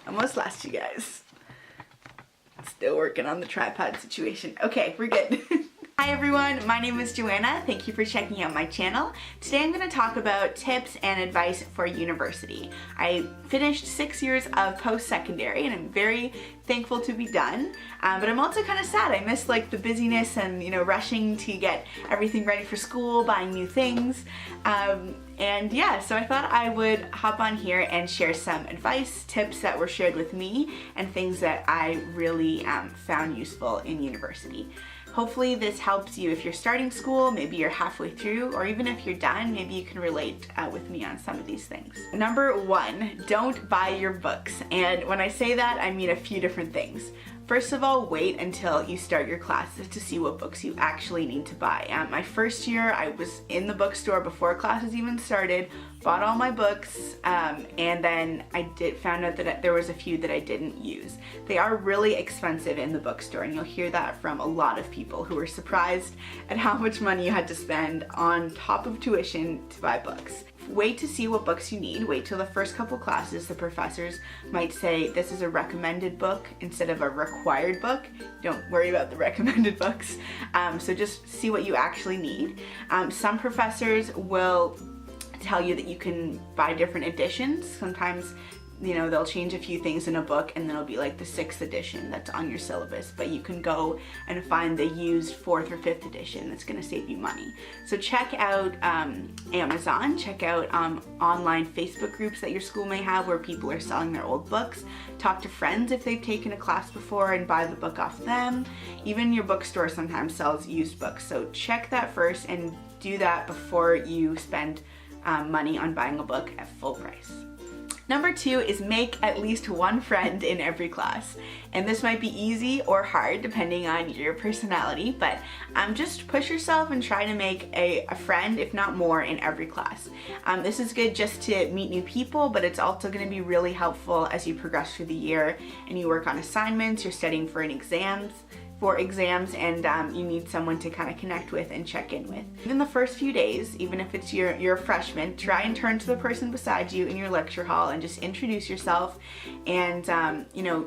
Almost lost you guys. Still working on the tripod situation. Okay, we're good. Hi everyone, my name is Joanna. Thank you for checking out my channel. Today I'm going to talk about tips and advice for university. I finished 6 years of post-secondary and I'm very thankful to be done, but I'm also kind of sad. I miss like the busyness and rushing to get everything ready for school, buying new things, and yeah, so I thought I would hop on here and share some advice, tips that were shared with me, and things that I really found useful in university. Hopefully this helps you if you're starting school, maybe you're halfway through, or even if you're done, maybe you can relate with me on some of these things. Number 1, don't buy your books. And when I say that, I mean a few different things. First of all, wait until you start your classes to see what books you actually need to buy. My first year, I was in the bookstore before classes even started, bought all my books, and then I found out that there was a few that I didn't use. They are really expensive in the bookstore, and you'll hear that from a lot of people who were surprised at how much money you had to spend on top of tuition to buy books. Wait to see what books you need. Wait till the first couple classes. The professors might say this is a recommended book instead of a required book. Don't worry about the recommended books. So just see what you actually need. Some professors will tell you that you can buy different editions. Sometimes they'll change a few things in a book and then it'll be like the 6th edition that's on your syllabus, but you can go and find the used 4th or 5th edition that's going to save you money. So check out Amazon, check out online Facebook groups that your school may have where people are selling their old books. Talk to friends if they've taken a class before and buy the book off them. Even your bookstore sometimes sells used books, so check that first and do that before you spend money on buying a book at full price. Number 2 is make at least one friend in every class. And this might be easy or hard depending on your personality, but just push yourself and try to make a friend, if not more, in every class. This is good just to meet new people, but it's also going to be really helpful as you progress through the year and you work on assignments, you're studying for exams, and you need someone to kind of connect with and check in with. Even the first few days, even if it's you're a freshman, try and turn to the person beside you in your lecture hall and just introduce yourself and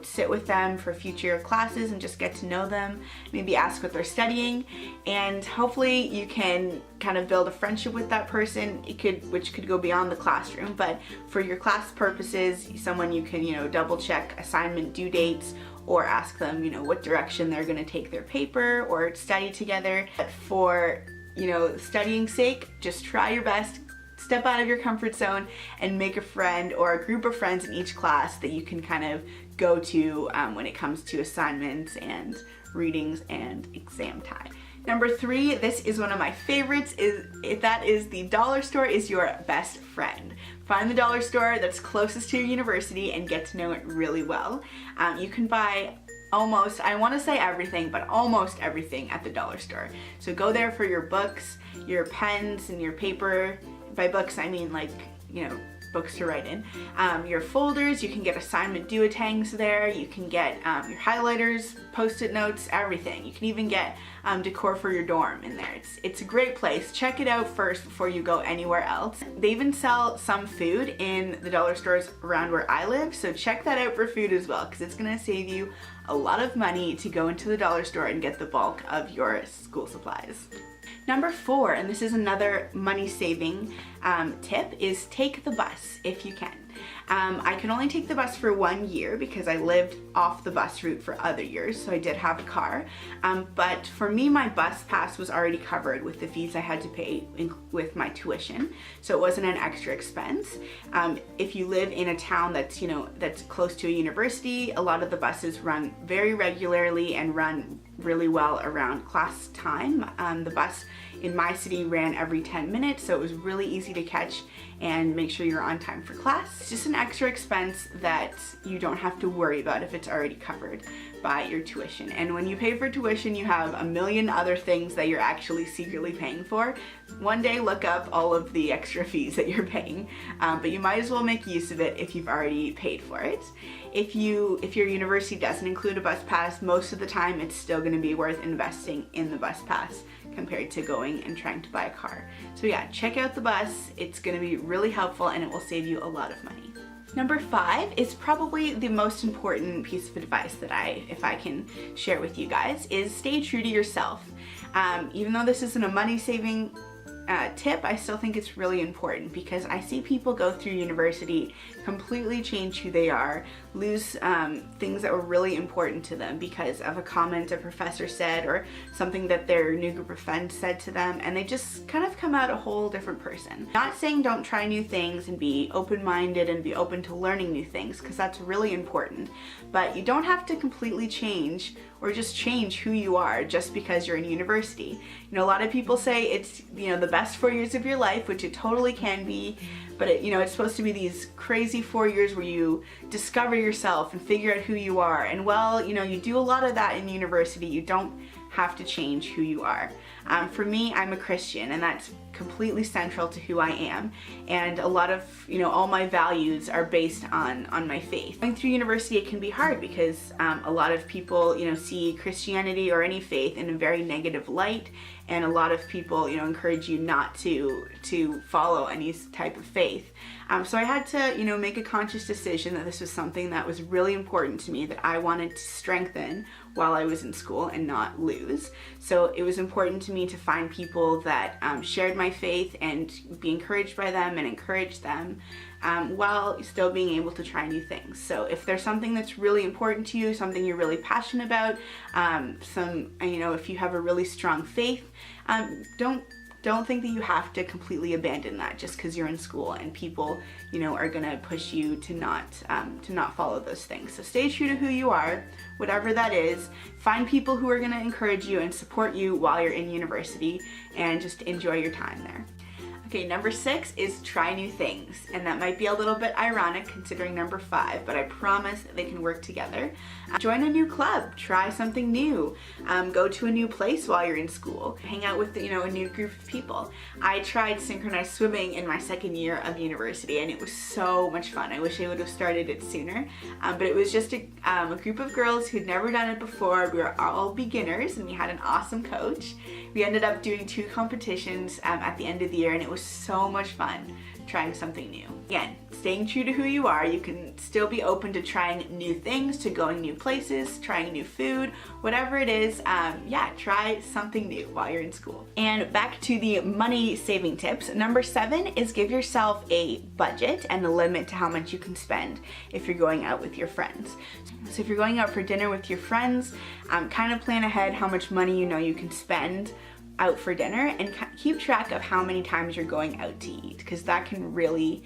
sit with them for future classes and just get to know them. Maybe ask what they're studying, and hopefully you can kind of build a friendship with that person, which could go beyond the classroom, but for your class purposes, someone you can double check assignment due dates, or ask them, what direction they're going to take their paper, or study together. But for, studying's sake, just try your best, step out of your comfort zone, and make a friend or a group of friends in each class that you can kind of go to when it comes to assignments and readings and exam time. Number 3, this is one of my favorites, that is the dollar store is your best friend. Find the dollar store that's closest to your university and get to know it really well. You can buy almost, I want to say everything, but almost everything at the dollar store. So go there for your books, your pens, and your paper. By books, I mean like, books to write in. Your folders, you can get assignment duotangs there, you can get your highlighters, post-it notes, everything. You can even get decor for your dorm in there. It's a great place. Check it out first before you go anywhere else. They even sell some food in the dollar stores around where I live, so check that out for food as well, because it's gonna save you a lot of money to go into the dollar store and get the bulk of your school supplies. Number 4, and this is another money-saving tip, is take the bus if you can. I can only take the bus for 1 year because I lived off the bus route for other years, so I did have a car. But for me, my bus pass was already covered with the fees I had to pay with my tuition, so it wasn't an extra expense. If you live in a town that's that's close to a university, a lot of the buses run very regularly and run really well around class time. The bus in my city ran every 10 minutes, so it was really easy to catch and make sure you're on time for class. It's just an extra expense that you don't have to worry about if it's already covered by your tuition. And when you pay for tuition, you have a million other things that you're actually secretly paying for. One day look up all of the extra fees that you're paying, but you might as well make use of it if you've already paid for it. If your university doesn't include a bus pass, most of the time it's still going to be worth investing in the bus pass compared to going and trying to buy a car. So yeah, check out the bus. It's going to be really helpful and it will save you a lot of money. Number 5 is probably the most important piece of advice that if I can share with you guys, is stay true to yourself. Even though this isn't a money saving tip, I still think it's really important because I see people go through university, completely change who they are, lose things that were really important to them because of a comment a professor said or something that their new group of friends said to them, and they just kind of come out a whole different person. Not saying don't try new things and be open-minded and be open to learning new things, because that's really important, but you don't have to completely change or just change who you are just because you're in university. You know, a lot of people say it's, you know, the best 4 years of your life, which it totally can be, but it's supposed to be these crazy 4 years where you discover yourself and figure out who you are. And well, you do a lot of that in university. You don't have to change who you are. For me, I'm a Christian, and that's completely central to who I am, and a lot of all my values are based on my faith. Going through university, it can be hard because a lot of people see Christianity or any faith in a very negative light, and a lot of people encourage you not to follow any type of faith. So I had to make a conscious decision that this was something that was really important to me, that I wanted to strengthen while I was in school and not lose. So it was important to me to find people that shared my faith and be encouraged by them and encourage them while still being able to try new things. So if there's something that's really important to you, something you're really passionate about, if you have a really strong faith, don't think that you have to completely abandon that just because you're in school and people, are gonna push you to not follow those things. So stay true to who you are, whatever that is. Find people who are gonna encourage you and support you while you're in university, and just enjoy your time there. Okay, number 6 is try new things, and that might be a little bit ironic considering number 5, but I promise that they can work together. Join a new club, try something new, go to a new place while you're in school, hang out with a new group of people. I tried synchronized swimming in my second year of university, and it was so much fun. I wish I would have started it sooner, but it was just a group of girls who'd never done it before. We were all beginners, and we had an awesome coach. We ended up doing 2 competitions at the end of the year, and it was so much fun trying something new. Again, staying true to who you are, you can still be open to trying new things, to going new places, trying new food, whatever it is. Try something new while you're in school. And back to the money saving tips. Number 7 is give yourself a budget and a limit to how much you can spend if you're going out with your friends. So if you're going out for dinner with your friends, kind of plan ahead how much money you can spend out for dinner, and keep track of how many times you're going out to eat, because that can really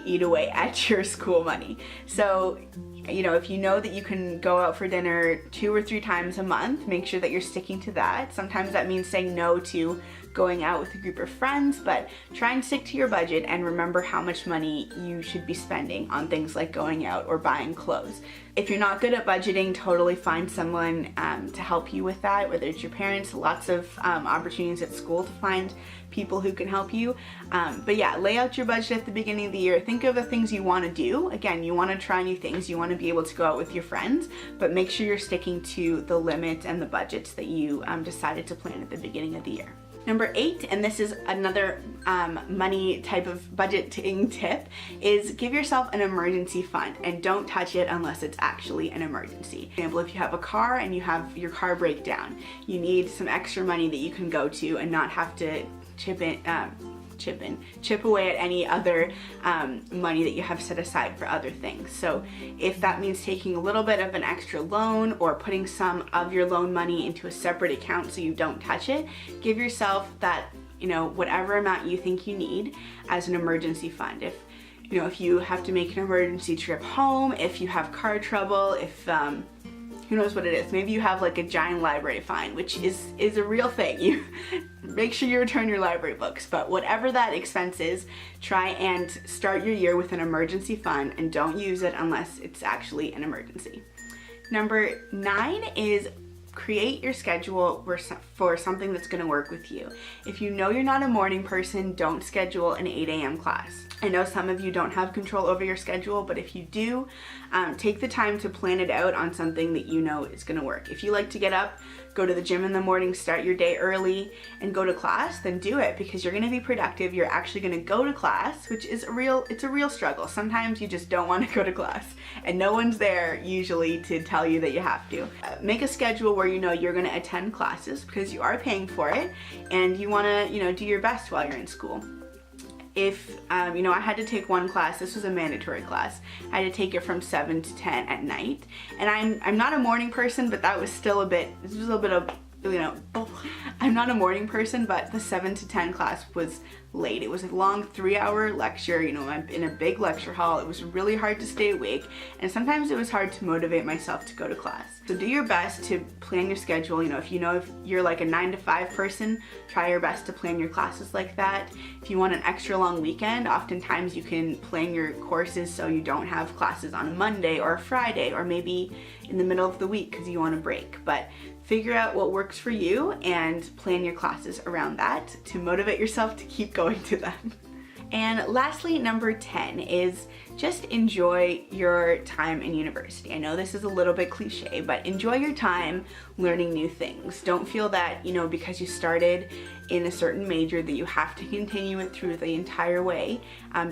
eat away at your school money. So if you know that you can go out for dinner 2 or 3 times a month, make sure that you're sticking to that. Sometimes that means saying no to going out with a group of friends, but try and stick to your budget and remember how much money you should be spending on things like going out or buying clothes. If you're not good at budgeting, totally find someone to help you with that, whether it's your parents. Lots of opportunities at school to find people who can help you. But yeah, lay out your budget at the beginning of the year. Think of the things you want to do. Again, you want to try new things. You want to be able to go out with your friends, but make sure you're sticking to the limits and the budgets that you decided to plan at the beginning of the year. Number 8, and this is another money type of budgeting tip, is give yourself an emergency fund and don't touch it unless it's actually an emergency. For example, if you have a car and you have your car break down, you need some extra money that you can go to and not have to chip away at any other money that you have set aside for other things. So if that means taking a little bit of an extra loan or putting some of your loan money into a separate account so you don't touch it, give yourself that, whatever amount you think you need as an emergency fund. If you have to make an emergency trip home, if you have car trouble, if who knows what it is. Maybe you have like a giant library fine, which is a real thing. You make sure you return your library books, but whatever that expense is, try and start your year with an emergency fund and don't use it unless it's actually an emergency. Number 9 is create your schedule for something that's going to work with you. If you know you're not a morning person, don't schedule an 8 a.m. class. I know some of you don't have control over your schedule, but if you do, take the time to plan it out on something that you know is going to work. If you like to get up, go to the gym in the morning, start your day early, and go to class, then do it, because you're going to be productive. You're actually going to go to class, which is it's a real struggle. Sometimes you just don't want to go to class, and no one's there usually to tell you that you have to. Make a schedule where you know you're going to attend classes because you are paying for it, and you want to, do your best while you're in school. If, I had to take one class, this was a mandatory class, I had to take it from 7 to 10 at night, and I'm not a morning person, but that was still this was a little bit of, I'm not a morning person, but the 7 to 10 class was late. It was a long 3-hour lecture, I'm in a big lecture hall. It was really hard to stay awake, and sometimes it was hard to motivate myself to go to class. So do your best to plan your schedule. If you're like a 9 to 5 person, try your best to plan your classes like that. If you want an extra long weekend, oftentimes you can plan your courses so you don't have classes on a Monday or a Friday, or maybe in the middle of the week because you want a break. But figure out what works for you and plan your classes around that to motivate yourself to keep going to them. And lastly, number 10 is just enjoy your time in university. I know this is a little bit cliche, but enjoy your time learning new things. Don't feel that, because you started in a certain major that you have to continue it through the entire way,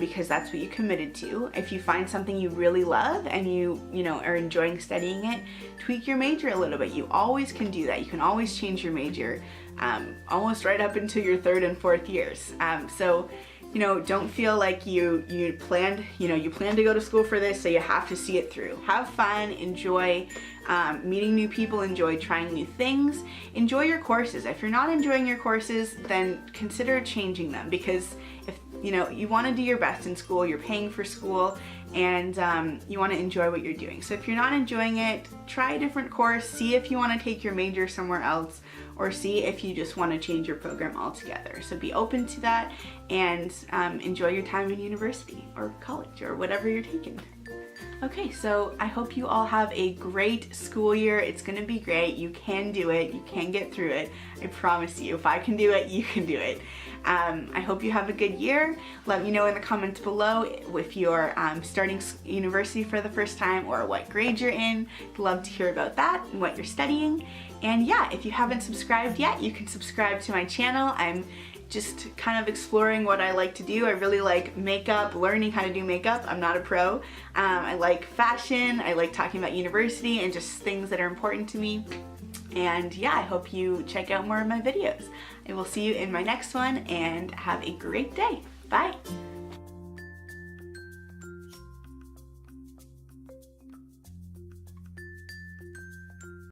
because that's what you committed to. If you find something you really love and you are enjoying studying it, tweak your major a little bit. You always can do that. You can always change your major, almost right up into your 3rd and 4th years. So don't feel like you planned to go to school for this, so you have to see it through. Have fun, enjoy meeting new people, enjoy trying new things, enjoy your courses. If you're not enjoying your courses, then consider changing them, because if you want to do your best in school, you're paying for school, and you want to enjoy what you're doing. So if you're not enjoying it, try a different course, see if you want to take your major somewhere else, or see if you just want to change your program altogether. So be open to that, and enjoy your time in university or college or whatever you're taking. Okay, so I hope you all have a great school year. It's gonna be great. You can do it. You can get through it. I promise you. If I can do it, you can do it. I hope you have a good year. Let me know in the comments below if you're starting university for the first time or what grade you're in. I'd love to hear about that and what you're studying. And yeah, if you haven't subscribed yet, you can subscribe to my channel. I'm just kind of exploring what I like to do. I really like makeup, learning how to do makeup. I'm not a pro. I like fashion. I like talking about university and just things that are important to me. And yeah, I hope you check out more of my videos. I will see you in my next one, and have a great day. Bye.